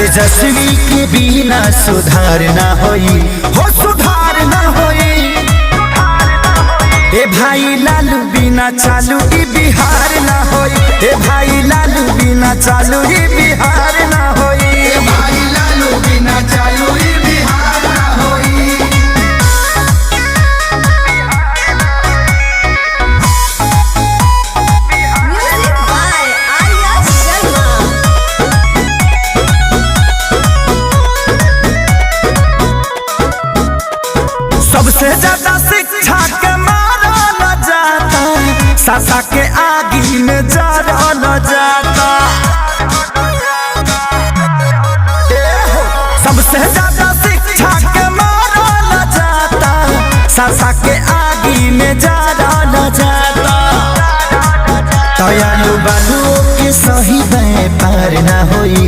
तेजस्वी के बिना सुधार ना होई, हो सुधार ना होई। ए भाई लालू बिना चालू ई बिहार ना होई, ए भाई लालू बिना चालू ई बिहार ना होई, ए भाई लालू बिना चालू ई बिहार ना होई। Music by Arya Sharma. सबसे ज्यादा शिक्षा के मारल जाता, सासा के आगी में जरल जाता। सबसे ज्यादा शिक्षा के मारल जाता, सासा के आगी में जरल जाता। दयालु बालू के सही व्यापार ना होई,